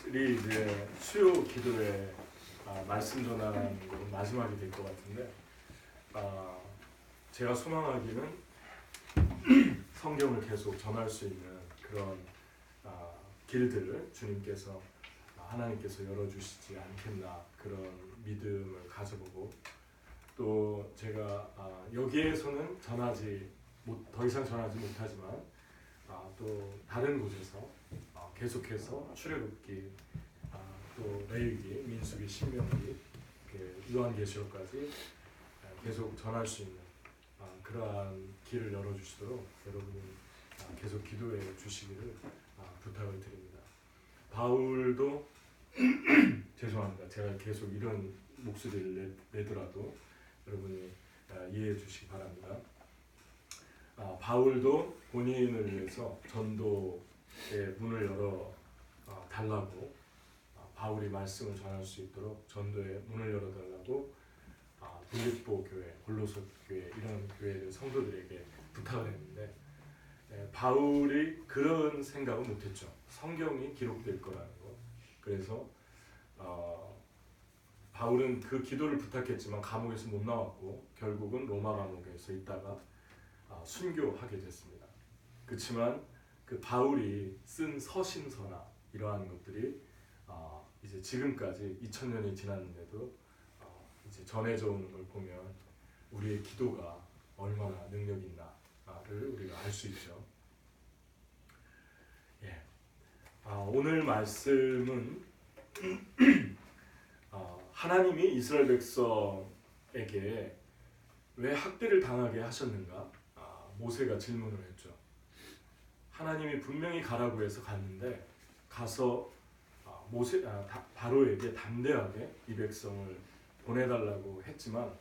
오늘이 이제 수요 기도회 말씀 전하는 건 마지막이 될 것 같은데, 제가 소망하기는 성경을 계속 전할 수 있는 그런 길들을 주님께서 하나님께서 열어주시지 않겠나, 그런 믿음을 가져보고, 또 제가 여기에서는 더 이상 전하지 못하지만 또 다른 곳에서 계속해서 출애굽기, 또 레위기, 민수기, 신명기, 요한계시록까지 계속 전할 수 있는 그러한 길을 열어주시도록 여러분이 계속 기도해 주시기를 부탁을 드립니다. 바울도 죄송합니다. 제가 계속 이런 목소리를 내더라도 여러분이 이해해 주시기 바랍니다. 바울도 본인을 위해서 전도의 문을 열어 달라고, 바울이 말씀을 전할 수 있도록 전도의 문을 열어 달라고 빌립보 교회, 골로새 교회, 이런 교회를 성도들에게 부탁을 했는데, 바울이 그런 생각은 못했죠. 성경이 기록될 거라는 거. 그래서 바울은 그 기도를 부탁했지만 감옥에서 못 나왔고, 결국은 로마 감옥에서 있다가 순교하게 됐습니다. 그렇지만 그 바울이 쓴 서신서나 이러한 것들이 이제 지금까지 2000년이 지났는데도 이제 전해져 오는 걸 보면 우리의 기도가 얼마나 능력이 있나를 우리가 알 수 있죠. 오늘 말씀은 하나님이 이스라엘 백성에게 왜 학대를 당하게 하셨는가? 모세가 질문을 했죠. 하나님이 분명히 가라고 해서 갔는데, 가서 바로에게 담대하게 이 백성을 보내달라고 했지만,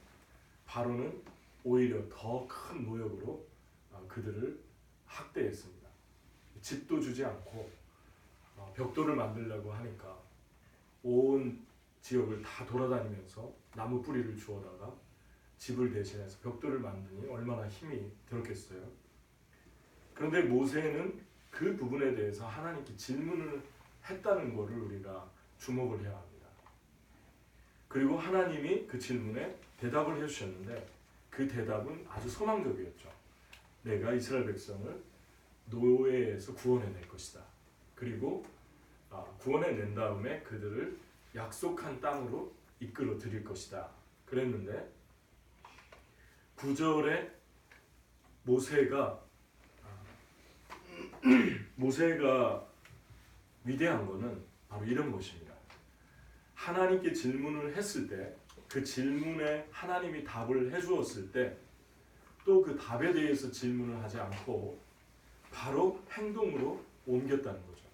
바로는 오히려 더 큰 노역으로 그들을 학대했습니다. 집도 주지 않고 벽돌을 만들려고 하니까 온 지역을 다 돌아다니면서 나무 뿌리를 주워다가 집을 대신해서 벽돌을 만드니 얼마나 힘이 들었겠어요. 그런데 모세는 그 부분에 대해서 하나님께 질문을 했다는 것을 우리가 주목을 해야 합니다. 그리고 하나님이 그 질문에 대답을 해주셨는데, 그 대답은 아주 소망적이었죠. 내가 이스라엘 백성을 노예에서 구원해낼 것이다. 그리고 구원해낸 다음에 그들을 약속한 땅으로 이끌어 드릴 것이다. 그랬는데 9절에 모세가 위대한 것은 바로 이런 것입니다. 하나님께 질문을 했을 때, 그 질문에 하나님이 답을 해주었을 때, 또 그 답에 대해서 질문을 하지 않고 바로 행동으로 옮겼다는 거죠.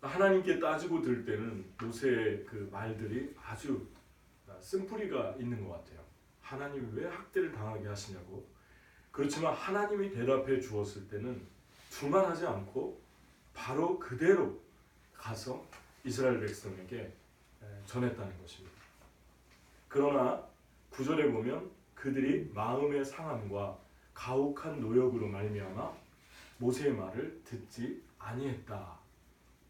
하나님께 따지고 들 때는 모세의 그 말들이 아주 쓴뿌리가 있는 것 같아요. 하나님이 왜 학대를 당하게 하시냐고. 그렇지만 하나님이 대답해 주었을 때는 두말하지 않고 바로 그대로 가서 이스라엘 백성에게 전했다는 것입니다. 그러나 9절에 보면 그들이 마음의 상함과 가혹한 노역으로 말미암아 모세의 말을 듣지 아니했다.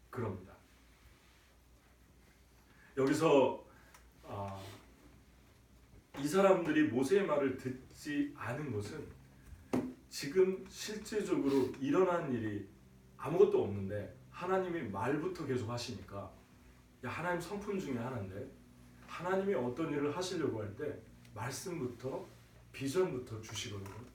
그럽니다. 여기서 이 사람들이 모세의 말을 듣지 않은 것은 지금 실제적으로 일어난 일이 아무것도 없는데 하나님이 말부터 계속 하시니까, 하나님 성품 중에 하나인데 하나님이 어떤 일을 하시려고 할 때 말씀부터 비전부터 주시거든요.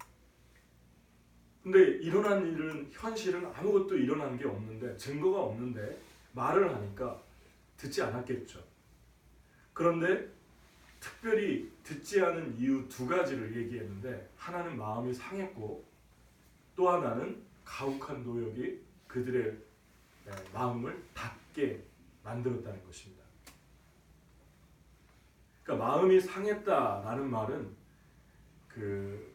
근데 일어난 일은, 현실은 아무것도 일어난 게 없는데, 증거가 없는데 말을 하니까 듣지 않았겠죠. 그런데 특별히 듣지 않은 이유 두 가지를 얘기했는데, 하나는 마음이 상했고 또 하나는 가혹한 노역이 그들의 마음을 닫게 만들었다는 것입니다. 그러니까 마음이 상했다라는 말은 그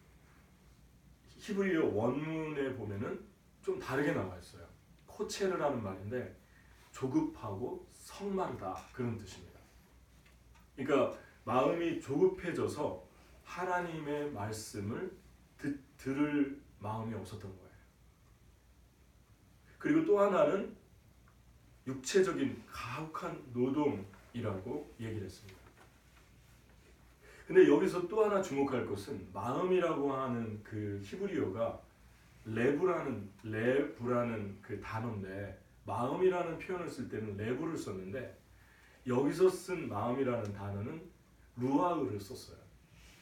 히브리어 원문에 보면은 좀 다르게 나와 있어요. 코체르라는 말인데 조급하고 성마르다, 그런 뜻입니다. 그러니까 마음이 조급해져서 하나님의 말씀을 들을 마음이 없었던 거예요. 그리고 또 하나는 육체적인 가혹한 노동이라고 얘기를 했습니다. 근데 여기서 또 하나 주목할 것은 마음이라고 하는 그 히브리어가 레부라는 그 단어인데, 마음이라는 표현을 쓸 때는 레부를 썼는데 여기서 쓴 마음이라는 단어는 루아흐를 썼어요.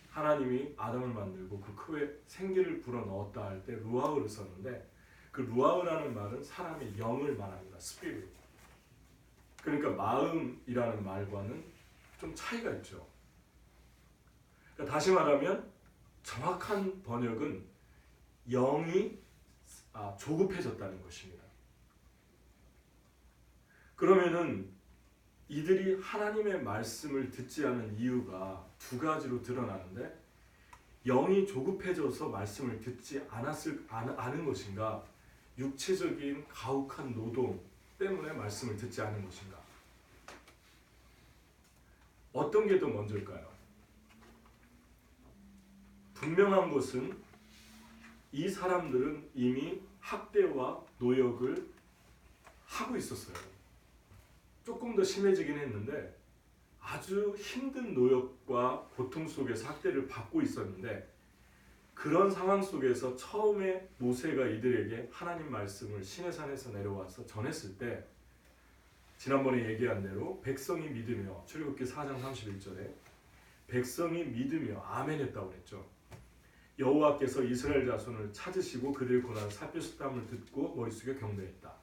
하나님이 아담을 만들고 그 코에 생기를 불어넣었다 할 때 루아흐를 썼는데, 그 루아흐라는 말은 사람의 영을 말합니다. 스피릿. 그러니까 마음이라는 말과는 좀 차이가 있죠. 그러니까 다시 말하면 정확한 번역은 영이 조급해졌다는 것입니다. 그러면은 이들이 하나님의 말씀을 듣지 않은 이유가 두 가지로 드러나는데, 영이 조급해져서 말씀을 듣지 않은 것인가, 육체적인 가혹한 노동 때문에 말씀을 듣지 않은 것인가, 어떤 게 더 먼저일까요? 분명한 것은 이 사람들은 이미 학대와 노역을 하고 있었어요. 조금 더 심해지긴 했는데 아주 힘든 노역과 고통 속에서 학대를 받고 있었는데, 그런 상황 속에서 처음에 모세가 이들에게 하나님 말씀을 시내산에서 내려와서 전했을 때, 지난번에 얘기한 대로 백성이 믿으며, 출애굽기 4장 31절에 백성이 믿으며 아멘했다고 그랬죠. 여호와께서 이스라엘 자손을 찾으시고 그들의 고난을 살피셨다함을 듣고 머리 숙여 경배했다.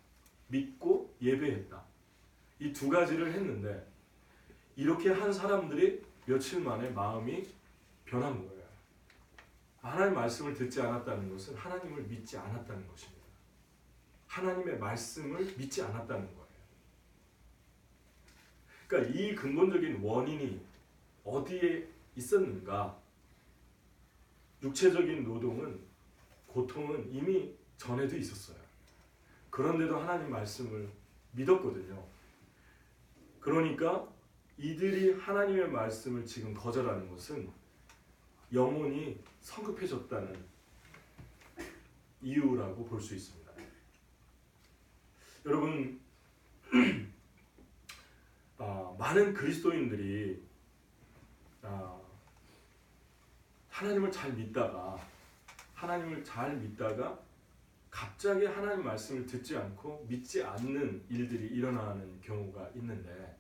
믿고 예배했다. 이 두 가지를 했는데, 이렇게 한 사람들이 며칠 만에 마음이 변한 거예요. 하나님의 말씀을 듣지 않았다는 것은 하나님을 믿지 않았다는 것입니다. 하나님의 말씀을 믿지 않았다는 거예요. 그러니까 이 근본적인 원인이 어디에 있었는가? 육체적인 노동은, 고통은 이미 전에도 있었어요. 그런데도 하나님 말씀을 믿었거든요. 그러니까 이들이 하나님의 말씀을 지금 거절하는 것은 영혼이 성급해졌다는 이유라고 볼 수 있습니다. 여러분, 많은 그리스도인들이 하나님을 잘 믿다가 갑자기 하나님 말씀을 듣지 않고 믿지 않는 일들이 일어나는 경우가 있는데,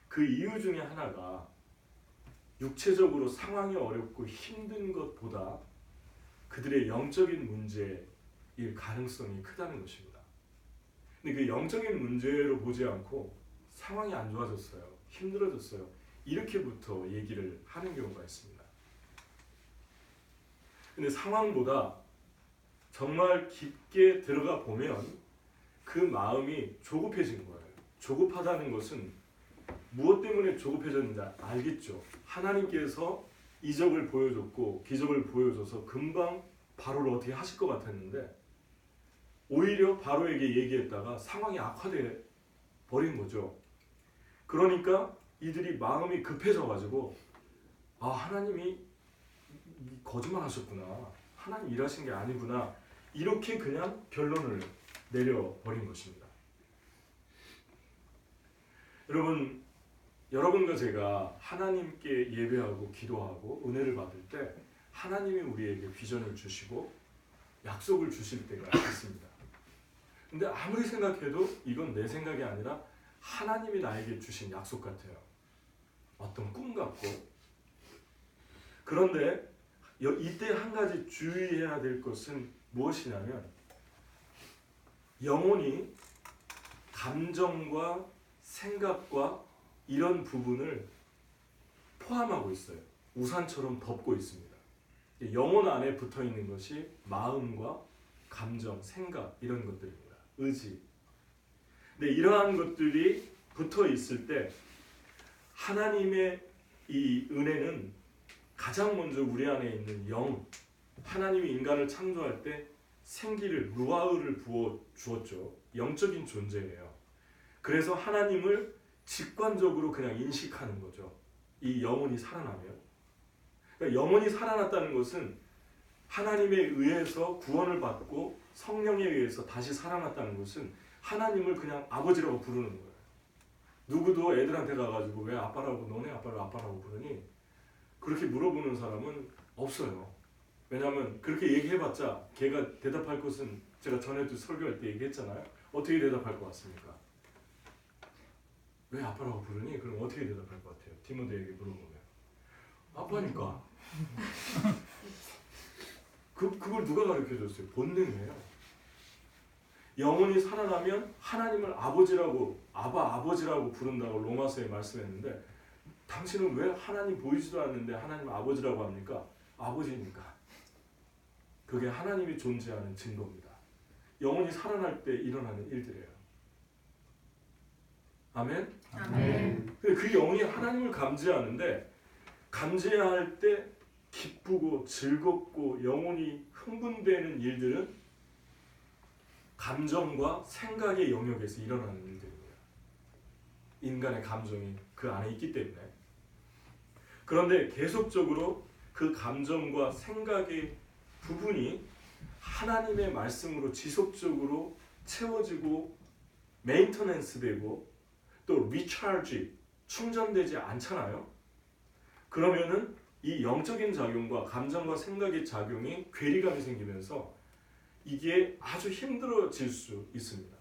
그 이유 중에 하나가 육체적으로 상황이 어렵고 힘든 것보다 그들의 영적인 문제일 가능성이 크다는 것입니다. 근데 그 영적인 문제로 보지 않고 상황이 안 좋아졌어요, 힘들어졌어요, 이렇게부터 얘기를 하는 경우가 있습니다. 근데 상황보다 정말 깊게 들어가 보면 그 마음이 조급해진 거예요. 조급하다는 것은 무엇 때문에 조급해졌는지 알겠죠. 하나님께서 이적을 보여줬고 기적을 보여줘서 금방 바로를 어떻게 하실 것 같았는데, 오히려 바로에게 얘기했다가 상황이 악화돼 버린 거죠. 그러니까 이들이 마음이 급해져가지고, 하나님이 거짓말 하셨구나, 하나님 일하신 게 아니구나, 이렇게 그냥 결론을 내려버린 것입니다. 여러분과 제가 하나님께 예배하고 기도하고 은혜를 받을 때 하나님이 우리에게 비전을 주시고 약속을 주실 때가 있습니다. 근데 아무리 생각해도 이건 내 생각이 아니라 하나님이 나에게 주신 약속 같아요. 어떤 꿈 같고. 그런데 이때 한 가지 주의해야 될 것은 무엇이냐면, 영혼이 감정과 생각과 이런 부분을 포함하고 있어요. 우산처럼 덮고 있습니다. 영혼 안에 붙어 있는 것이 마음과 감정, 생각, 이런 것들입니다. 의지. 근데 이러한 것들이 붙어 있을 때 하나님의 이 은혜는 가장 먼저 우리 안에 있는 영, 하나님이 인간을 창조할 때 생기를, 루아흐를 부어 주었죠. 영적인 존재예요. 그래서 하나님을 직관적으로 그냥 인식하는 거죠. 이 영혼이 살아나면. 그러니까 영혼이 살아났다는 것은 하나님에 의해서 구원을 받고 성령에 의해서 다시 살아났다는 것은 하나님을 그냥 아버지라고 부르는 거예요. 누구도 애들한테 가가지고 왜 아빠라고 너네 아빠를 아빠라고 부르니? 그렇게 물어보는 사람은 없어요. 왜냐하면 그렇게 얘기해봤자 걔가 대답할 것은 제가 전에도 설교할 때 얘기했잖아요. 어떻게 대답할 것 같습니까? 왜 아빠라고 부르니? 그럼 어떻게 대답할 것 같아요? 디모데에게 물어보면 아빠니까. 그걸 누가 가르쳐줬어요? 본능이에요. 영혼이 살아나면 하나님을 아버지라고 아버지라고 부른다고 로마서에 말씀했는데 당신은 왜 하나님 보이지도 않는데 하나님 아버지라고 합니까? 아버지니까. 그게 하나님이 존재하는 증거입니다. 영혼이 살아날 때 일어나는 일들이에요. 아멘? 아멘. 그 영혼이 하나님을 감지하는데 감지할 때 기쁘고 즐겁고 영혼이 흥분되는 일들은 감정과 생각의 영역에서 일어나는 일들입니다. 인간의 감정이 그 안에 있기 때문에. 그런데 계속적으로 그 감정과 생각의 부분이 하나님의 말씀으로 지속적으로 채워지고 메인터넌스 되고 또 리차지 충전되지 않잖아요. 그러면은 이 영적인 작용과 감정과 생각의 작용이 괴리감이 생기면서 이게 아주 힘들어질 수 있습니다.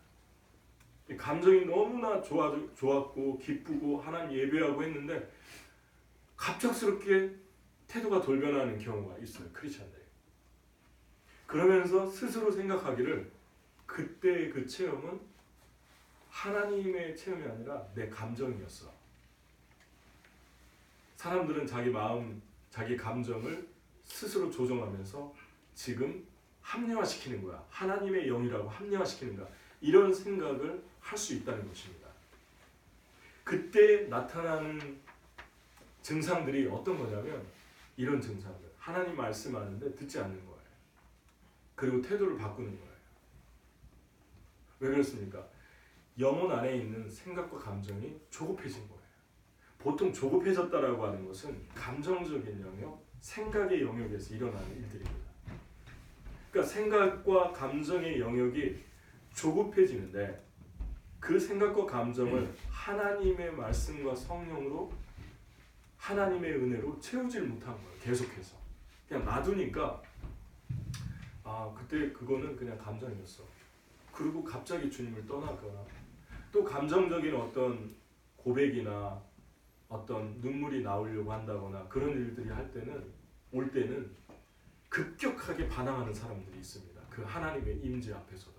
감정이 너무나 좋았고 기쁘고 하나님 예배하고 했는데 갑작스럽게 태도가 돌변하는 경우가 있어요. 크리스천들이. 그러면서 스스로 생각하기를 그때의 그 체험은 하나님의 체험이 아니라 내 감정이었어. 사람들은 자기 마음, 자기 감정을 스스로 조정하면서 지금 합리화시키는 거야. 하나님의 영이라고 합리화시키는 거야. 이런 생각을 할 수 있다는 것입니다. 그때 나타나는 증상들이 어떤 거냐면 이런 증상들. 하나님 말씀하는데 듣지 않는 거예요. 그리고 태도를 바꾸는 거예요. 왜 그렇습니까? 영혼 안에 있는 생각과 감정이 조급해진 거예요. 보통 조급해졌다라고 하는 것은 감정적인 영역, 생각의 영역에서 일어나는 일들입니다. 그러니까 생각과 감정의 영역이 조급해지는데 그 생각과 감정을 하나님의 말씀과 성령으로 하나님의 은혜로 채우질 못한 거예요. 계속해서. 그냥 놔두니까 그때 그거는 그냥 감정이었어. 그리고 갑자기 주님을 떠나거나 또 감정적인 어떤 고백이나 어떤 눈물이 나오려고 한다거나 그런 일들이 올 때는 급격하게 반항하는 사람들이 있습니다. 그 하나님의 임재 앞에서도.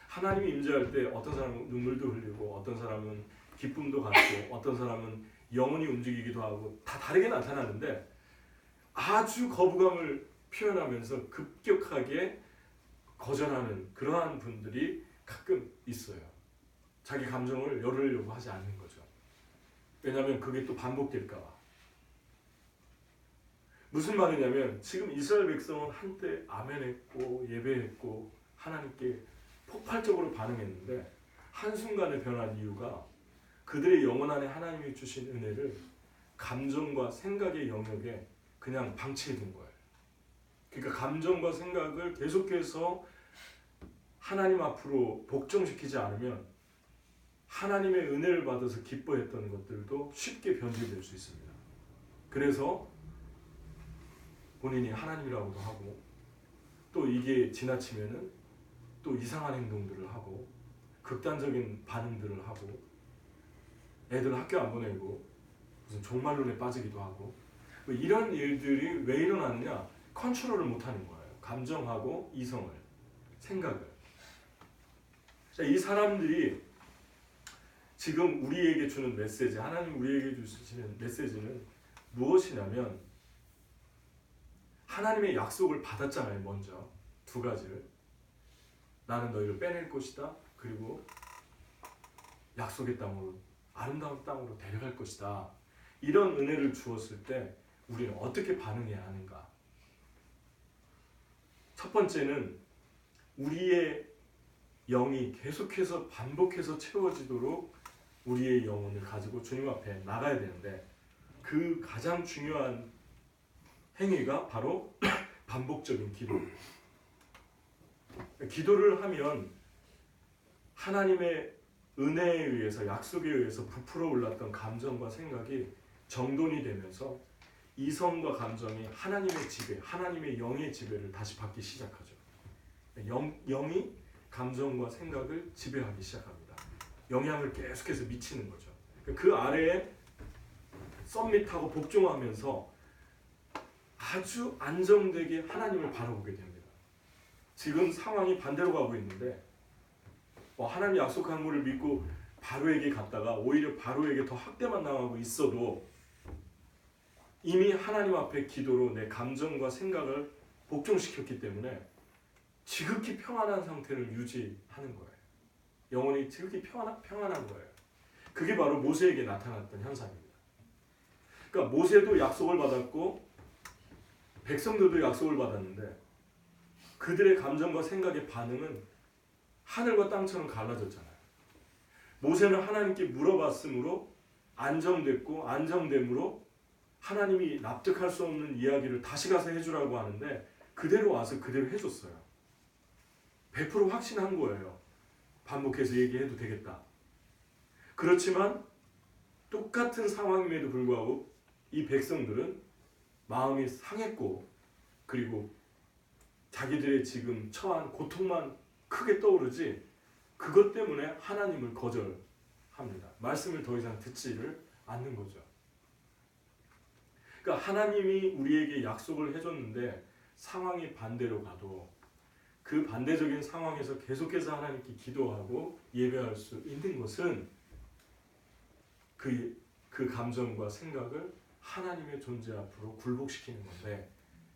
하나님이 임재할 때 어떤 사람은 눈물도 흘리고 어떤 사람은 기쁨도 갖고 어떤 사람은 영혼이 움직이기도 하고 다 다르게 나타나는데 아주 거부감을 표현하면서 급격하게 거절하는 그러한 분들이 가끔 있어요. 자기 감정을 열으려고 하지 않는 거죠. 왜냐하면 그게 또 반복될까 봐. 무슨 말이냐면 지금 이스라엘 백성은 한때 아멘했고 예배했고 하나님께 폭발적으로 반응했는데 한순간에 변한 이유가 그들의 영혼 안에 하나님이 주신 은혜를 감정과 생각의 영역에 그냥 방치해둔 거예요. 그러니까 감정과 생각을 계속해서 하나님 앞으로 복종시키지 않으면 하나님의 은혜를 받아서 기뻐했던 것들도 쉽게 변질될 수 있습니다. 그래서 본인이 하나님이라고도 하고 또 이게 지나치면은 또 이상한 행동들을 하고 극단적인 반응들을 하고 애들 학교 안 보내고 무슨 종말론에 빠지기도 하고 이런 일들이 왜 일어나느냐? 컨트롤을 못하는 거예요. 감정하고 이성을, 생각을. 자, 이 사람들이 지금 우리에게 주는 메시지, 하나님 우리에게 주시는 메시지는 무엇이냐면 하나님의 약속을 받았잖아요. 먼저 두 가지를. 나는 너희를 빼낼 것이다. 그리고 약속의 땅으로, 아름다운 땅으로 데려갈 것이다. 이런 은혜를 주었을 때 우리는 어떻게 반응해야 하는가? 첫 번째는 우리의 영이 계속해서 반복해서 채워지도록 우리의 영혼을 가지고 주님 앞에 나가야 되는데 그 가장 중요한 행위가 바로 반복적인 기도입니다. 기도를 하면 하나님의 은혜에 의해서, 약속에 의해서 부풀어 올랐던 감정과 생각이 정돈이 되면서 이성과 감정이 하나님의 지배, 하나님의 영의 지배를 다시 받기 시작하죠. 영이 감정과 생각을 지배하기 시작합니다. 영향을 계속해서 미치는 거죠. 그 아래에 썸밋하고 복종하면서 아주 안정되게 하나님을 바라보게 됩니다. 지금 상황이 반대로 가고 있는데 하나님 약속한 것을 믿고 바로에게 갔다가 오히려 바로에게 더 학대만 당하고 있어도 이미 하나님 앞에 기도로 내 감정과 생각을 복종시켰기 때문에 지극히 평안한 상태를 유지하는 거예요. 영혼이 지극히 평안한 거예요. 그게 바로 모세에게 나타났던 현상입니다. 그러니까 모세도 약속을 받았고 백성들도 약속을 받았는데 그들의 감정과 생각의 반응은 하늘과 땅처럼 갈라졌잖아요. 모세는 하나님께 물어봤으므로 안정됐고 안정됨으로 하나님이 납득할 수 없는 이야기를 다시 가서 해주라고 하는데 그대로 와서 그대로 해줬어요. 100% 확신한 거예요. 반복해서 얘기해도 되겠다. 그렇지만 똑같은 상황임에도 불구하고 이 백성들은 마음이 상했고 그리고 자기들의 지금 처한 고통만 크게 떠오르지 그것 때문에 하나님을 거절합니다. 말씀을 더 이상 듣지를 않는 거죠. 그러니까 하나님이 우리에게 약속을 해줬는데 상황이 반대로 가도 그 반대적인 상황에서 계속해서 하나님께 기도하고 예배할 수 있는 것은 그 감정과 생각을 하나님의 존재 앞으로 굴복시키는 건데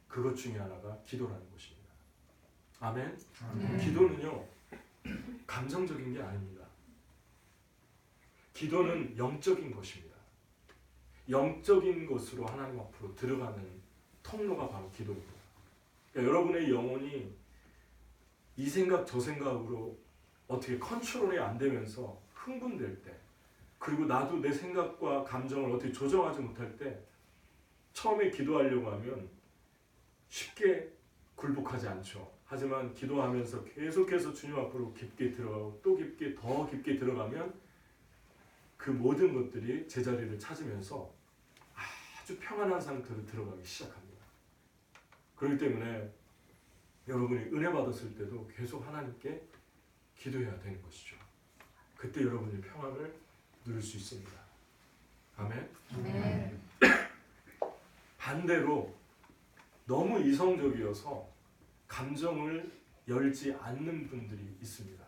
그것 중에 하나가 기도라는 것입니다. 아멘? 기도는요 감정적인 게 아닙니다. 기도는 영적인 것입니다. 영적인 것으로 하나님 앞으로 들어가는 통로가 바로 기도입니다. 그러니까 여러분의 영혼이 이 생각 저 생각으로 어떻게 컨트롤이 안 되면서 흥분될 때 그리고 나도 내 생각과 감정을 어떻게 조정하지 못할 때 처음에 기도하려고 하면 쉽게 굴복하지 않죠. 하지만 기도하면서 계속해서 주님 앞으로 깊게 들어가고 또 깊게 더 깊게 들어가면 그 모든 것들이 제자리를 찾으면서 아주 평안한 상태로 들어가기 시작합니다. 그렇기 때문에 여러분이 은혜 받았을 때도 계속 하나님께 기도해야 되는 것이죠. 그때 여러분이 평안을 누릴 수 있습니다. 아멘? 아멘. 반대로 너무 이성적이어서 감정을 열지 않는 분들이 있습니다.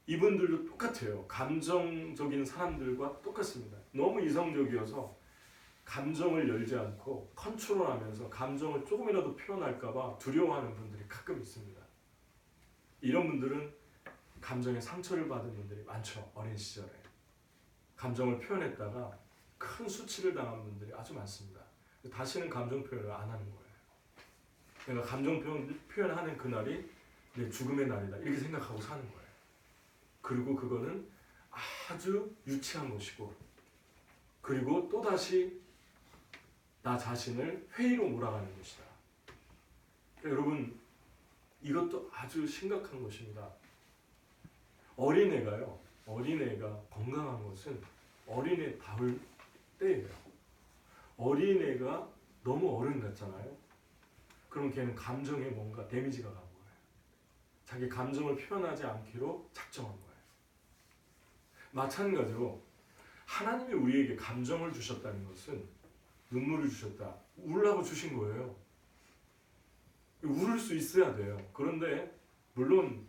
이분들도 똑같아요. 감정적인 사람들과 똑같습니다. 너무 이성적이어서 감정을 열지 않고 컨트롤하면서 감정을 조금이라도 표현할까 봐 두려워하는 분들이 가끔 있습니다. 이런 분들은 감정에 상처를 받은 분들이 많죠. 어린 시절에. 감정을 표현했다가 큰 수치를 당한 분들이 아주 많습니다. 다시는 감정 표현을 안 하는 거예요. 내가 감정 표현하는 그날이 내 죽음의 날이다. 이렇게 생각하고 사는 거예요. 그리고 그거는 아주 유치한 것이고 그리고 또다시 나 자신을 회의로 몰아가는 것이다. 그러니까 여러분 이것도 아주 심각한 것입니다. 어린애가 건강한 것은 어린애다울 때예요. 어린애가 너무 어른 같잖아요. 그럼 걔는 감정에 뭔가 데미지가 간 거예요. 자기 감정을 표현하지 않기로 작정한 거예요. 마찬가지로 하나님이 우리에게 감정을 주셨다는 것은 눈물을 주셨다. 울라고 주신 거예요. 울을 수 있어야 돼요. 그런데 물론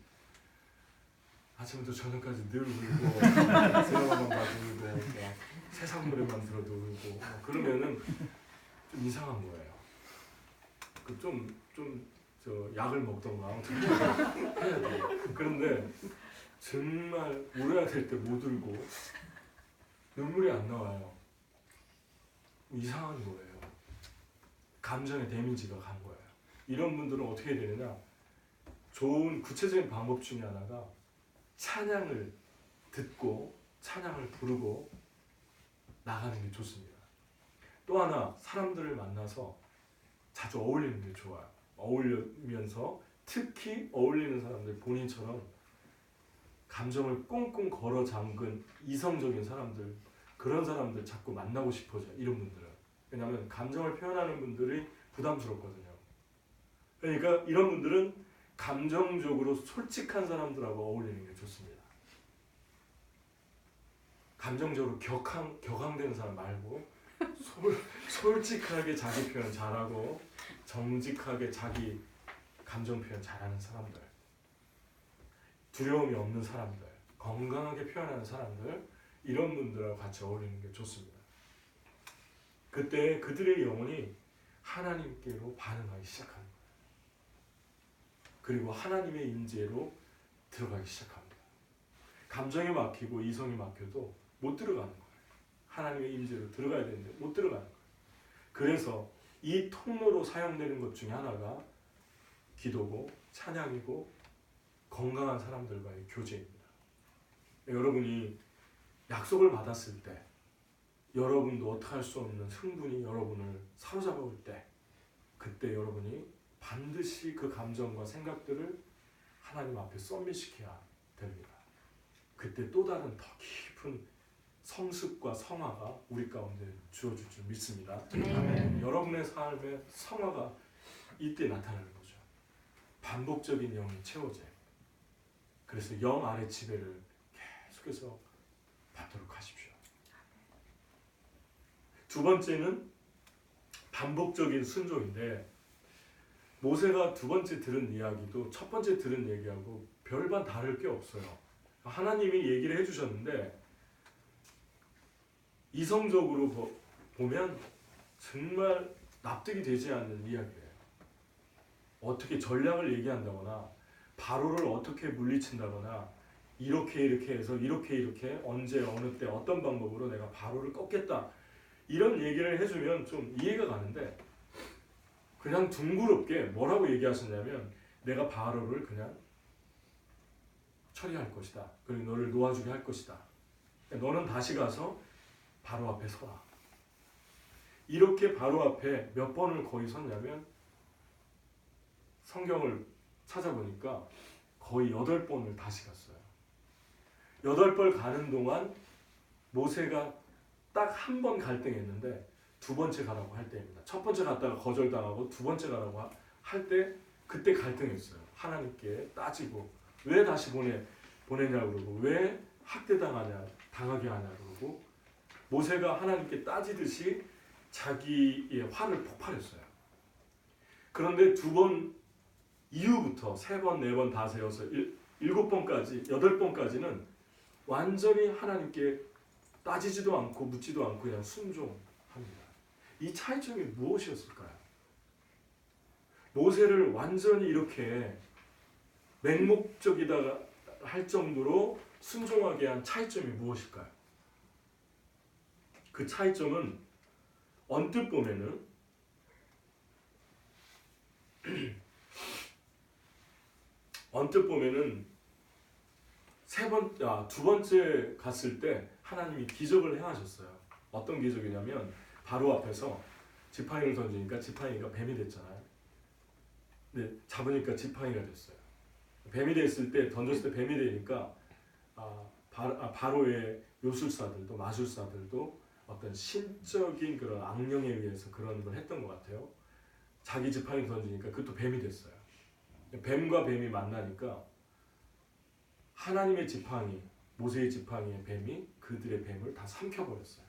아침부터 저녁까지 늘 울고 드라마만 봐도 울고 세상 노래만 들어도 울고 그러면은 좀 이상한 거예요. 저 약을 먹던가 해야 돼요. 그런데 정말 울어야 될 때 못 울고 눈물이 안 나와요. 이상한 거예요. 감정의 데미지가 간 거예요. 이런 분들은 어떻게 되느냐? 좋은 구체적인 방법 중에 하나가 찬양을 듣고 찬양을 부르고 나가는 게 좋습니다. 또 하나 사람들을 만나서 자주 어울리는 게 좋아요. 어울리면서 특히 어울리는 사람들 본인처럼 감정을 꽁꽁 걸어 잠근 이성적인 사람들, 그런 사람들 자꾸 만나고 싶어져요. 이런 분들은. 왜냐하면 감정을 표현하는 분들이 부담스럽거든요. 그러니까 이런 분들은 감정적으로 솔직한 사람들하고 어울리는 게 좋습니다. 감정적으로 격앙되는 사람 말고 솔직하게 자기 표현 잘하고 정직하게 자기 감정 표현 잘하는 사람들, 두려움이 없는 사람들, 건강하게 표현하는 사람들, 이런 분들하고 같이 어울리는 게 좋습니다. 그때 그들의 영혼이 하나님께로 반응하기 시작합니다. 그리고 하나님의 임재로 들어가기 시작합니다. 감정에 막히고 이성이 막혀도 못 들어가는 거예요. 하나님의 임재로 들어가야 되는데 못 들어가는 거예요. 그래서 이 통로로 사용되는 것 중에 하나가 기도고 찬양이고 건강한 사람들과의 교제입니다. 여러분이 약속을 받았을 때, 여러분도 어떻게 할 수 없는 흥분이 여러분을 사로잡아올 때, 그때 여러분이 반드시 그 감정과 생각들을 하나님 앞에 서밋시켜야 됩니다. 그때 또 다른 더 깊은 성숙과 성화가 우리 가운데 주어질 줄 믿습니다. 여러분의 삶의 성화가 이때 나타나는 거죠. 반복적인 영이 채워져요. 그래서 영 안의 지배를 계속해서 받도록 하십시오. 두 번째는 반복적인 순종인데, 모세가 두 번째 들은 이야기도 첫 번째 들은 얘기하고 별반 다를 게 없어요. 하나님이 얘기를 해주셨는데 이성적으로 보면 정말 납득이 되지 않는 이야기예요. 어떻게 전략을 얘기한다거나 바로를 어떻게 물리친다거나 이렇게 해서 이렇게 언제 어느 때 어떤 방법으로 내가 바로를 꺾겠다, 이런 얘기를 해주면 좀 이해가 가는데, 그냥 둥그럽게 뭐라고 얘기하셨냐면 내가 바로를 그냥 처리할 것이다. 그리고 너를 놓아주게 할 것이다. 너는 다시 가서 바로 앞에 서라. 이렇게 바로 앞에 몇 번을 거의 섰냐면, 성경을 찾아보니까 거의 8번을 다시 갔어요. 8번 가는 동안 모세가 딱 한 번 갈등했는데 두 번째 가라고 할 때입니다. 첫 번째 갔다가 거절당하고 두 번째 가라고 할 때, 그때 갈등했어요. 하나님께 따지고 왜 다시 보내냐 그러고 왜 당하게 하냐 그러고, 모세가 하나님께 따지듯이 자기의 화를 폭발했어요. 그런데 두 번 이후부터 3번, 4번 다 세워서 7번까지, 8번까지는 완전히 하나님께 따지지도 않고 묻지도 않고 그냥 순종합니다. 이 차이점이 무엇이었을까요? 모세를 완전히 이렇게 맹목적이다 할 정도로 순종하게 한 차이점이 무엇일까요? 그 차이점은 언뜻 보면은 두 번째 갔을 때 하나님이 기적을 행하셨어요. 어떤 기적이냐면, 바로 앞에서 지팡이를 던지니까 지팡이가 뱀이 됐잖아요. 근데 잡으니까 지팡이가 됐어요. 뱀이 됐을 때, 던졌을 때 뱀이 되니까 바로의 요술사들도 마술사들도 어떤 신적인 그런 악령에 의해서 그런 걸 했던 것 같아요. 자기 지팡이 던지니까 그것도 뱀이 됐어요. 뱀과 뱀이 만나니까 하나님의 지팡이, 모세의 지팡이의 뱀이 그들의 뱀을 다 삼켜버렸어요.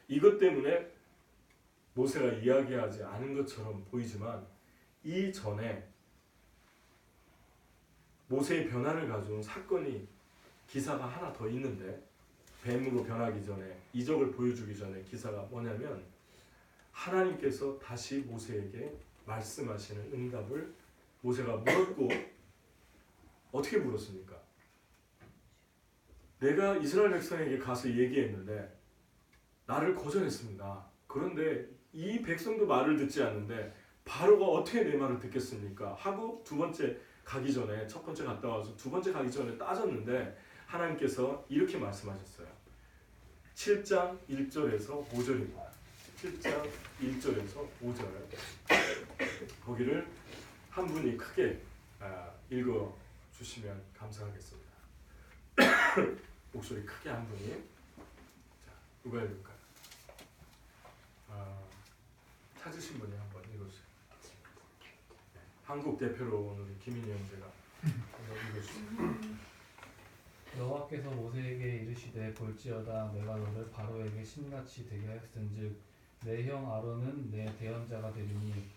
이것 때문에 모세가 이야기하지 않은 것처럼 보이지만, 이전에 모세의 변화를 가져온 기사가 하나 더 있는데, 뱀으로 변하기 전에, 이적을 보여주기 전에 기사가 뭐냐면, 하나님께서 다시 모세에게 말씀하시는 응답을 모세가 물었고, 어떻게 물었습니까? 내가 이스라엘 백성에게 가서 얘기했는데 나를 거절했습니다. 그런데 이 백성도 말을 듣지 않는데 바로가 어떻게 내 말을 듣겠습니까? 하고 두 번째 가기 전에, 첫 번째 갔다 와서 두 번째 가기 전에 따졌는데 하나님께서 이렇게 말씀하셨어요. 7장 1절에서 5절입니다. 7장 1절에서 5절, 거기를 한 분이 크게 읽어 주시면 감사하겠습니다. 목소리 크게 한 분이. 자, 누가 읽을까요? 찾으신 분이 한번 읽어주세요. 네, 한국 대표로 온 우리 김인희 형제가 한번 읽어주세요. 여호와께서 모세에게 이르시되 볼지어다 내가 너를 바로에게 신같이 되게 하였은즉 내 형 아론은 내 대언자가 되리니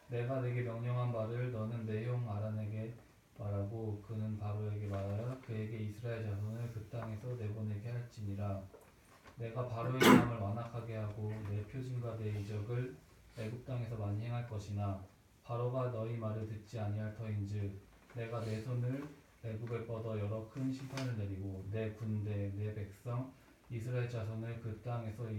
내가 내게 명령한 바를 너는 내 형 아론에게 말하고 그는 바로에게 말하여 그에게 이스라엘 자손을 그 땅에서 내보내게 할지니라. 내가 바로의 마음을 완악하게 하고 내 표징과 내 이적을 애굽 땅에서 많이 행할 것이나 바로가 너희 말을 듣지 아니할 터인즉 내가 내 손을 애굽에 뻗어 여러 큰 심판을 내리고 내 군대 내 백성 이스라엘 자손을 그 땅에서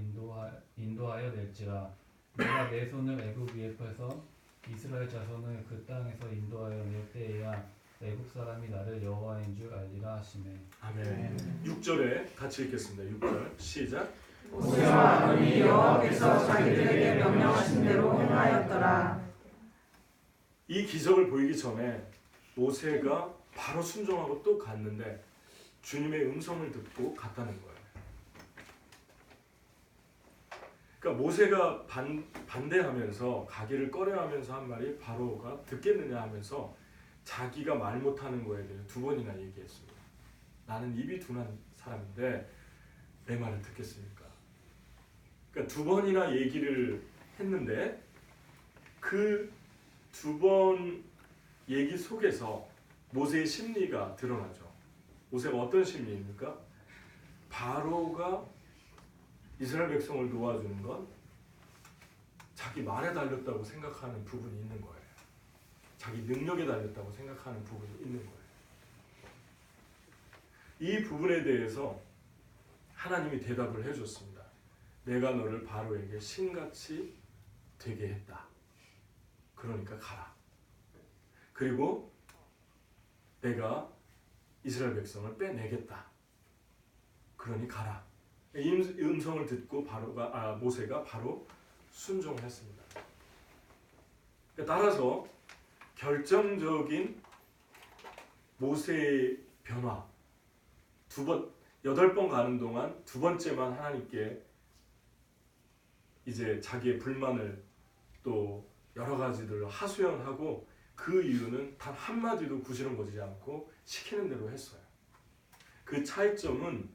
인도하여 낼지라. 내가 내 손을 애굽 위에 펴서 이스라엘 자손을 그 땅에서 인도하여 낼 때에야 애굽 사람이 나를 여호와인 줄 알리라 하시매. 아멘. 6절에 같이 읽겠습니다. 6절 시작. 모세와 아론이 여호와께서 자기들에게 명령하신 대로 행하였더라. 이 기적을 보이기 전에 모세가 바로 순종하고 또 갔는데 주님의 음성을 듣고 갔다는 거예요. 그러니까 모세가 반대하면서 가기를 꺼려하면서 한 말이 바로가 듣겠느냐 하면서 자기가 말 못하는 거에 대해 두 번이나 얘기했습니다. 나는 입이 둔한 사람인데 내 말을 듣겠습니까? 그러니까 두 번이나 얘기를 했는데 그 두 번 얘기 속에서 모세의 심리가 드러나죠. 모세가 어떤 심리입니까? 바로가 이스라엘 백성을 도와주는 건 자기 말에 달렸다고 생각하는 부분이 있는 거예요. 자기 능력에 달렸다고 생각하는 부분이 있는 거예요. 이 부분에 대해서 하나님이 대답을 해줬습니다. 내가 너를 바로에게 신같이 되게 했다. 그러니까 가라. 그리고 내가 이스라엘 백성을 빼내겠다. 그러니 가라. 이 음성을 듣고 모세가 바로 순종을 했습니다. 따라서 결정적인 모세의 변화, 8번 가는 동안 두 번째만 하나님께 이제 자기의 불만을 또 여러 가지들로 하소연하고 그 이유는 단 한마디도 구시렁거리지 않고 시키는 대로 했어요. 그 차이점은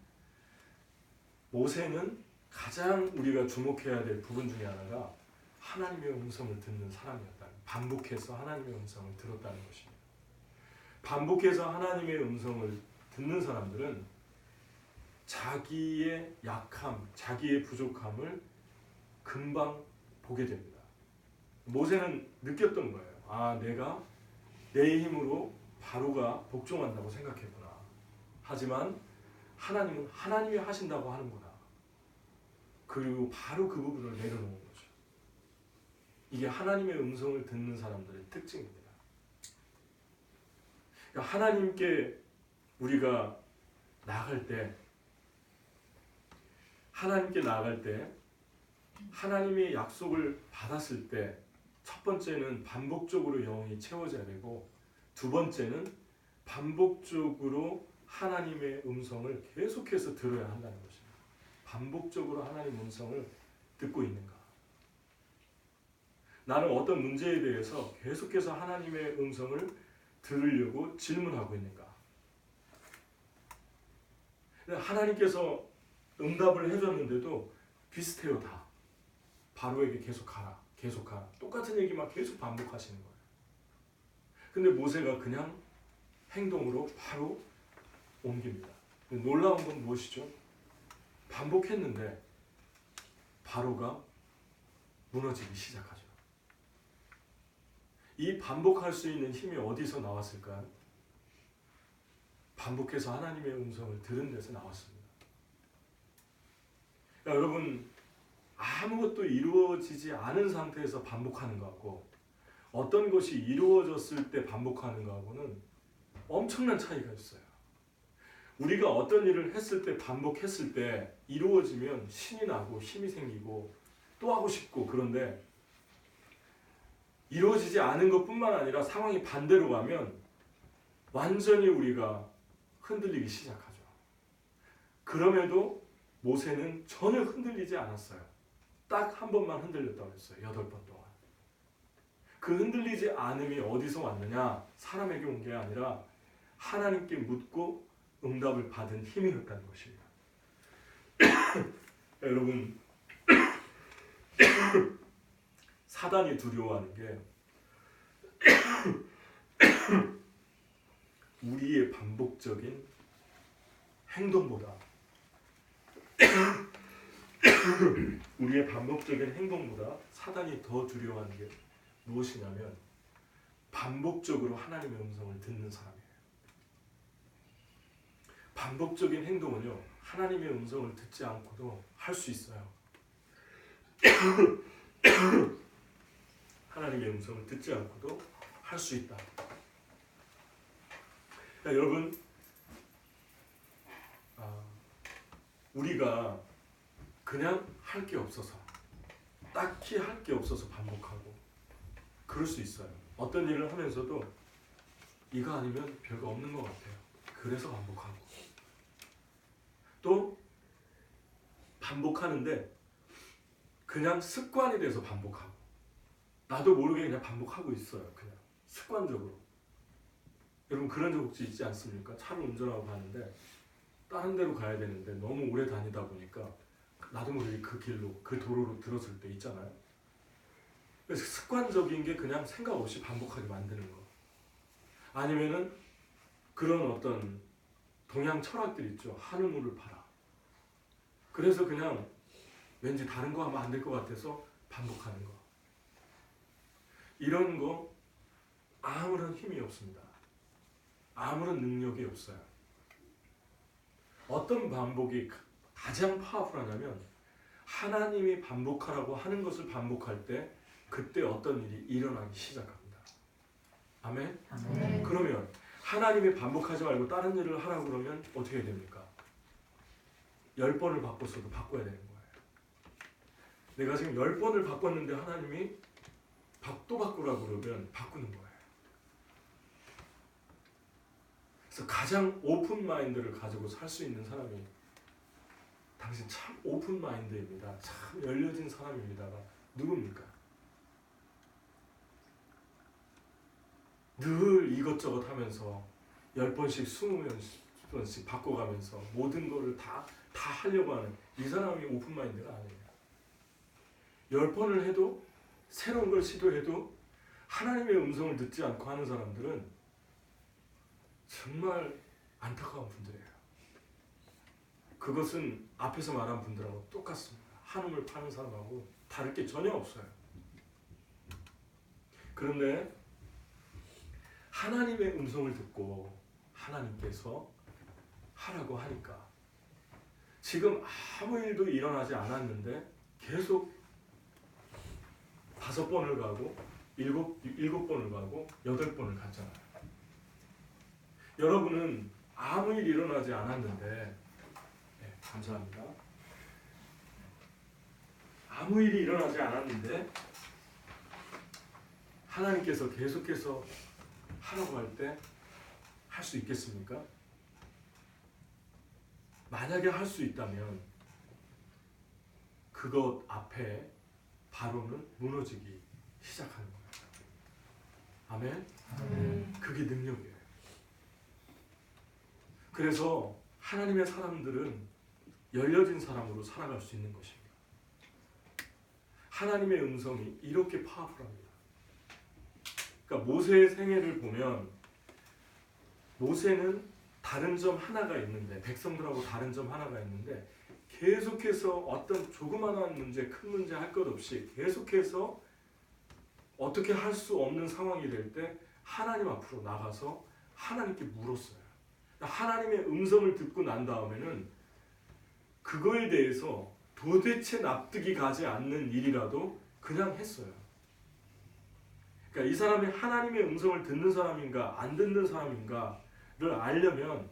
모세는 가장 우리가 주목해야 될 부분 중에 하나가 하나님의 음성을 듣는 사람이었다. 반복해서 하나님의 음성을 들었다는 것입니다. 반복해서 하나님의 음성을 듣는 사람들은 자기의 약함, 자기의 부족함을 금방 보게 됩니다. 모세는 느꼈던 거예요. 내가 내 힘으로 바로가 복종한다고 생각했구나. 하지만 하나님은 하나님이 하신다고 하는구나. 그리고 바로 그 부분을 내려놓은 거죠. 이게 하나님의 음성을 듣는 사람들의 특징입니다. 그러니까 하나님께 우리가 나아갈 때 하나님의 약속을 받았을 때 첫 번째는 반복적으로 영이 채워져야 되고 두 번째는 반복적으로 하나님의 음성을 계속해서 들어야 한다는 것입니다. 반복적으로 하나님의 음성을 듣고 있는가? 나는 어떤 문제에 대해서 계속해서 하나님의 음성을 들으려고 질문하고 있는가? 하나님께서 응답을 해줬는데도 비슷해요. 다. 바로에게 계속 가라. 계속 가라. 똑같은 얘기만 계속 반복하시는 거예요. 근데 모세가 그냥 행동으로 바로 옮깁니다. 놀라운 건 무엇이죠? 반복했는데 바로가 무너지기 시작하죠. 이 반복할 수 있는 힘이 어디서 나왔을까요? 반복해서 하나님의 음성을 들은 데서 나왔습니다. 여러분, 아무것도 이루어지지 않은 상태에서 반복하는 것하고 어떤 것이 이루어졌을 때 반복하는 것하고는 엄청난 차이가 있어요. 우리가 어떤 일을 했을 때 반복했을 때 이루어지면 신이 나고 힘이 생기고 또 하고 싶고, 그런데 이루어지지 않은 것뿐만 아니라 상황이 반대로 가면 완전히 우리가 흔들리기 시작하죠. 그럼에도 모세는 전혀 흔들리지 않았어요. 딱 한 번만 흔들렸다고 했어요. 8번 동안. 그 흔들리지 않음이 어디서 왔느냐? 사람에게 온 게 아니라 하나님께 묻고 응답을 받은 힘이었다는 것입니다. 여러분, 사단이 두려워하는 게 우리의 반복적인 행동보다 사단이 더 두려워하는 게 무엇이냐면 반복적으로 하나님의 음성을 듣는 사람이에요. 반복적인 행동은요, 하나님의 음성을 듣지 않고도 할 수 있어요. 하나님의 음성을 듣지 않고도 할 수 있다. 여러분, 우리가 그냥 할 게 없어서, 딱히 할 게 없어서 반복하고 그럴 수 있어요. 어떤 일을 하면서도 이거 아니면 별거 없는 것 같아요. 그래서 반복하고, 또 반복하는데 그냥 습관이 돼서 반복하고, 나도 모르게 그냥 반복하고 있어요. 그냥 습관적으로. 여러분, 그런 적 혹시 있지 않습니까? 차를 운전하고 가는데 다른 데로 가야 되는데 너무 오래 다니다 보니까 나도 모르게 그 길로, 그 도로로 들었을 때 있잖아요. 그래서 습관적인 게 그냥 생각 없이 반복하게 만드는 거. 아니면은 그런 어떤 동양 철학들 있죠. 한우물을 팔아. 그래서 그냥 왠지 다른 거 하면 안 될 것 같아서 반복하는 거. 이런 거 아무런 힘이 없습니다. 아무런 능력이 없어요. 어떤 반복이 가장 파워풀하냐면 하나님이 반복하라고 하는 것을 반복할 때 그때 어떤 일이 일어나기 시작합니다. 아멘? 아멘. 그러면 하나님이 반복하지 말고 다른 일을 하라고 그러면 어떻게 됩니까? 10번을 바꿨어도 바꿔야 되는 거예요. 내가 지금 10번을 바꿨는데 하나님이 또 바꾸라고 그러면 바꾸는 거예요. 그래서 가장 오픈 마인드를 가지고 살 수 있는 사람이 당신 참 오픈 마인드입니다. 참 열려진 사람입니다가 누굽니까? 늘 이것저것 하면서 10번씩 20번씩 바꿔가면서 모든 거를 다 하려고 하는 이 사람이 오픈 마인드가 아니에요. 10번을 해도 새로운 걸 시도해도 하나님의 음성을 듣지 않고 하는 사람들은 정말 안타까운 분들이에요. 그것은 앞에서 말한 분들하고 똑같습니다. 한우물 파는 사람하고 다를 게 전혀 없어요. 그런데 하나님의 음성을 듣고 하나님께서 하라고 하니까 지금 아무 일도 일어나지 않았는데 계속 5번을 가고 7번을 가고 8번을 갔잖아요. 여러분은 아무 일 일어나지 않았는데, 네, 감사합니다. 아무 일이 일어나지 않았는데 하나님께서 계속해서 하라고 할 때 할 수 있겠습니까? 만약에 할 수 있다면 그것 앞에 바로는 무너지기 시작하는 거예요. 아멘? 아멘. 그게 능력이에요. 그래서 하나님의 사람들은 열려진 사람으로 살아갈 수 있는 것입니다. 하나님의 음성이 이렇게 파워풀합니다. 그러니까 모세의 생애를 보면 모세는 다른 점 하나가 있는데, 백성들하고 다른 점 하나가 있는데 계속해서 어떤 조그마한 문제, 큰 문제 할 것 없이 계속해서 어떻게 할 수 없는 상황이 될 때 하나님 앞으로 나가서 하나님께 물었어요. 하나님의 음성을 듣고 난 다음에는 그거에 대해서 도대체 납득이 가지 않는 일이라도 그냥 했어요. 그러니까 이 사람이 하나님의 음성을 듣는 사람인가 안 듣는 사람인가를 알려면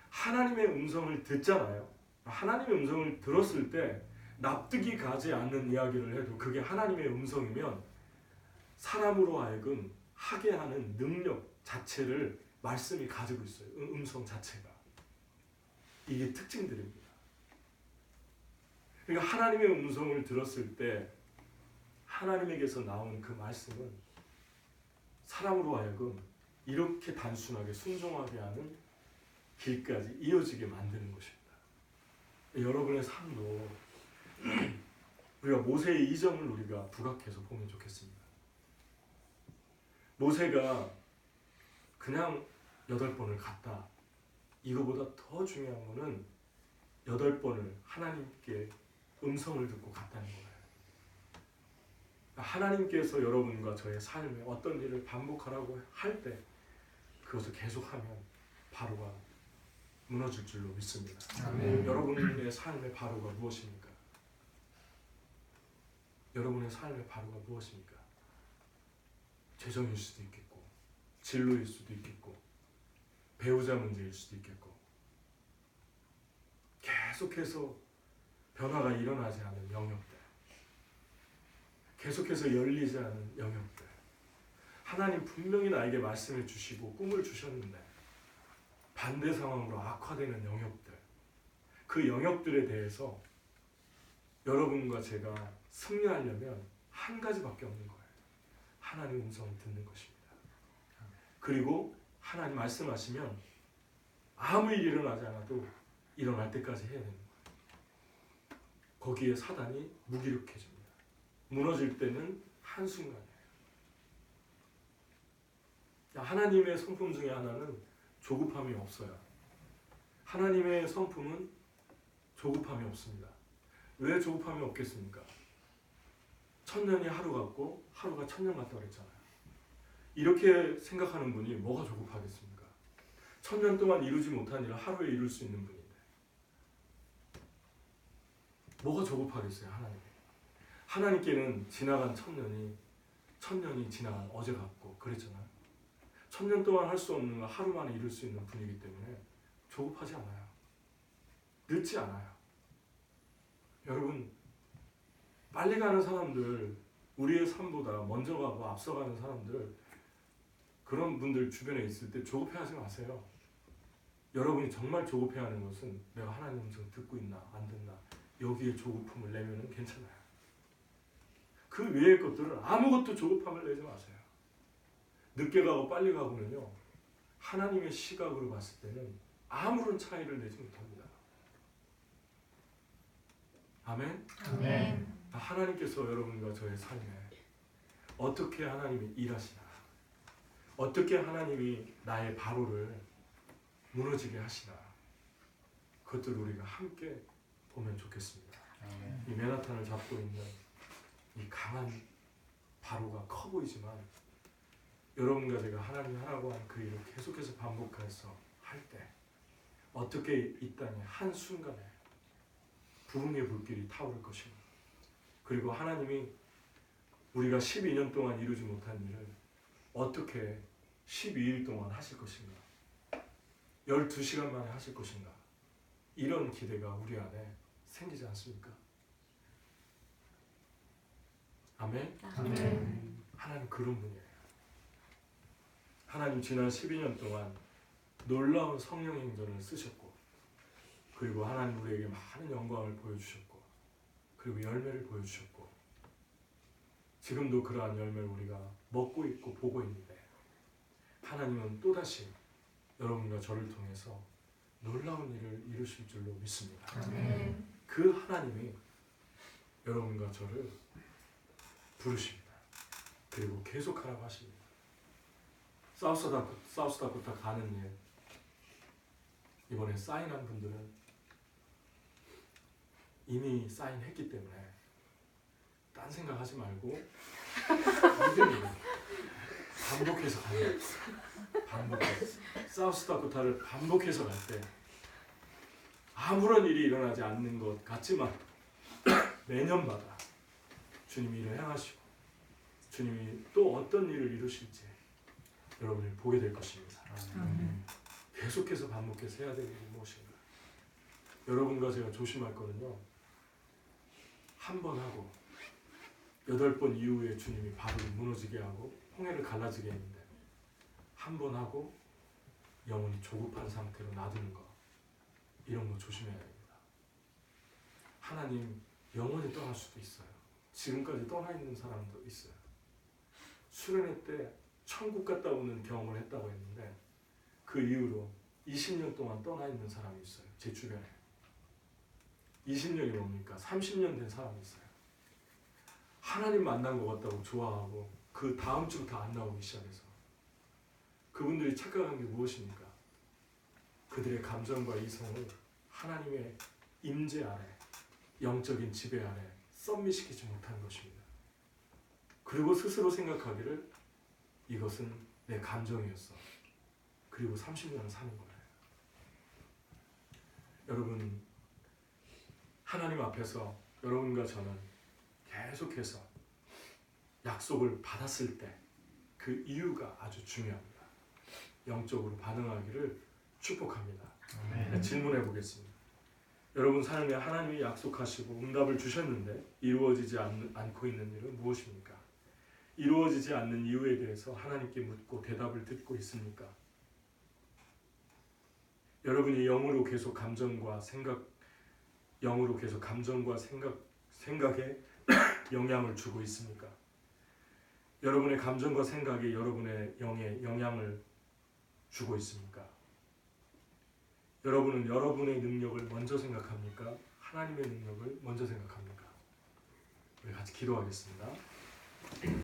하나님의 음성을 듣잖아요. 하나님의 음성을 들었을 때 납득이 가지 않는 이야기를 해도 그게 하나님의 음성이면 사람으로 하여금 하게 하는 능력 자체를 말씀이 가지고 있어요. 음성 자체가. 이게 특징들입니다. 그러니까 하나님의 음성을 들었을 때 하나님에게서 나온 그 말씀은 사람으로 하여금 이렇게 단순하게 순종하게 하는 길까지 이어지게 만드는 것입니다. 여러분의 삶도 우리가 모세의 이 점을 우리가 부각해서 보면 좋겠습니다. 모세가 그냥 8번을 갔다. 이거보다 더 중요한 거는 8번을 하나님께 음성을 듣고 갔다는 거예요. 하나님께서 여러분과 저의 삶에 어떤 일을 반복하라고 할 때 그것을 계속하면 바로가 무너질 줄로 믿습니다. 아멘. 여러분의 삶의 바로가 무엇입니까? 여러분의 삶의 바로가 무엇입니까? 재정일 수도 있겠고, 진로일 수도 있겠고, 배우자 문제일 수도 있겠고, 계속해서 변화가 일어나지 않은 영역들, 계속해서 열리지 않은 영역들, 하나님 분명히 나에게 말씀을 주시고 꿈을 주셨는데 반대 상황으로 악화되는 영역들, 그 영역들에 대해서 여러분과 제가 승리하려면 한 가지밖에 없는 거예요. 하나님 음성을 듣는 것입니다. 그리고 하나님 말씀하시면 아무 일이 일어나지 않아도 일어날 때까지 해야 되는 거예요. 거기에 사단이 무기력해집니다. 무너질 때는 한순간이에요. 하나님의 성품 중에 하나는 조급함이 없어요. 하나님의 성품은 조급함이 없습니다. 왜 조급함이 없겠습니까? 천년이 하루 같고 하루가 천년 같다고 그랬잖아요. 이렇게 생각하는 분이 뭐가 조급하겠습니까? 천년 동안 이루지 못한 일을 하루에 이룰 수 있는 분인데 뭐가 조급하겠어요? 하나님께는 지나간 천년이 지나간 어제 같고 그랬잖아요. 천년 동안 할 수 없는 걸 하루 만에 이룰 수 있는 분이기 때문에 조급하지 않아요. 늦지 않아요. 여러분, 빨리 가는 사람들, 우리의 삶보다 먼저 가고 앞서가는 사람들, 그런 분들 주변에 있을 때 조급해하지 마세요. 여러분이 정말 조급해하는 것은 내가 하나님 음성 듣고 있나 안 듣나 여기에 조급함을 내면은 괜찮아요. 그 외의 것들은 아무것도 조급함을 내지 마세요. 늦게 가고 빨리 가고는요, 하나님의 시각으로 봤을 때는 아무런 차이를 내지 못합니다. 아멘? 아멘. 하나님께서 여러분과 저의 삶에 어떻게 하나님이 일하시나, 어떻게 하나님이 나의 바로를 무너지게 하시나, 그것들을 우리가 함께 보면 좋겠습니다. 아멘. 이 맨하탄을 잡고 있는 이 강한 바로가 커 보이지만 여러분과 제가 하나님이 하라고 한 그 일을 계속해서 반복해서 할 때 어떻게 이 땅에 한순간에 부흥의 불길이 타오를 것인가, 그리고 하나님이 우리가 12년 동안 이루지 못한 일을 어떻게 12일 동안 하실 것인가, 12시간 만에 하실 것인가, 이런 기대가 우리 안에 생기지 않습니까? 아멘? 아멘. 하나님 그런 분이에요. 하나님 지난 12년 동안 놀라운 성령 행전을 쓰셨고, 그리고 하나님 우리에게 많은 영광을 보여주셨고, 그리고 열매를 보여주셨고, 지금도 그러한 열매를 우리가 먹고 있고 보고 있는데, 하나님은 또다시 여러분과 저를 통해서 놀라운 일을 이루실 줄로 믿습니다. 아멘. 그 하나님이 여러분과 저를 부르십니다. 그리고 계속하라고 하십니다. 사우스다코타 가는 일, 이번에 사인한 분들은 이미 사인했기 때문에 딴 생각하지 말고 믿음으로 반복해서 가는, 반복해서 사우스다코타를 반복해서 갈 때 아무런 일이 일어나지 않는 것 같지만 매년마다 주님이 일을 행하시고 주님이 또 어떤 일을 이루실지 여러분이 보게 될 것입니다. 아멘. 계속해서 반복해서 해야 될 일이 무엇인가. 여러분과 제가 조심할 거는요, 한 번 하고 8번 이후에 주님이 바로를 무너지게 하고 홍해를 갈라지게 했는데, 한 번 하고 영혼이 조급한 상태로 놔두는 거, 이런 거 조심해야 됩니다. 하나님 영원히 떠날 수도 있어요. 지금까지 떠나 있는 사람도 있어요. 수련회 때 천국 갔다 오는 경험을 했다고 했는데 그 이후로 20년 동안 떠나 있는 사람이 있어요. 제 주변에. 20년이 뭡니까? 30년 된 사람이 있어요. 하나님 만난 것 같다고 좋아하고 그 다음 주부터 안 나오기 시작해서 그분들이 착각한 게 무엇입니까? 그들의 감정과 이성을 하나님의 임재 아래, 영적인 지배 아래 썸밋시키지 못한 것입니다. 그리고 스스로 생각하기를 이것은 내 감정이었어. 그리고 30년을 사는 거예요. 여러분, 하나님 앞에서 여러분과 저는 계속해서 약속을 받았을 때 그 이유가 아주 중요합니다. 영적으로 반응하기를 축복합니다. 아멘. 질문해 보겠습니다. 여러분 삶에 하나님이 약속하시고 응답을 주셨는데 이루어지지 않고 있는 일은 무엇입니까? 이루어지지 않는 이유에 대해서 하나님께 묻고 대답을 듣고 있습니까? 여러분이 영으로 계속 감정과 생각에 영향을 주고 있습니까? 여러분의 감정과 생각이 여러분의 영에 영향을 주고 있습니까? 여러분은 여러분의 능력을 먼저 생각합니까? 하나님의 능력을 먼저 생각합니까? 우리 같이 기도하겠습니다.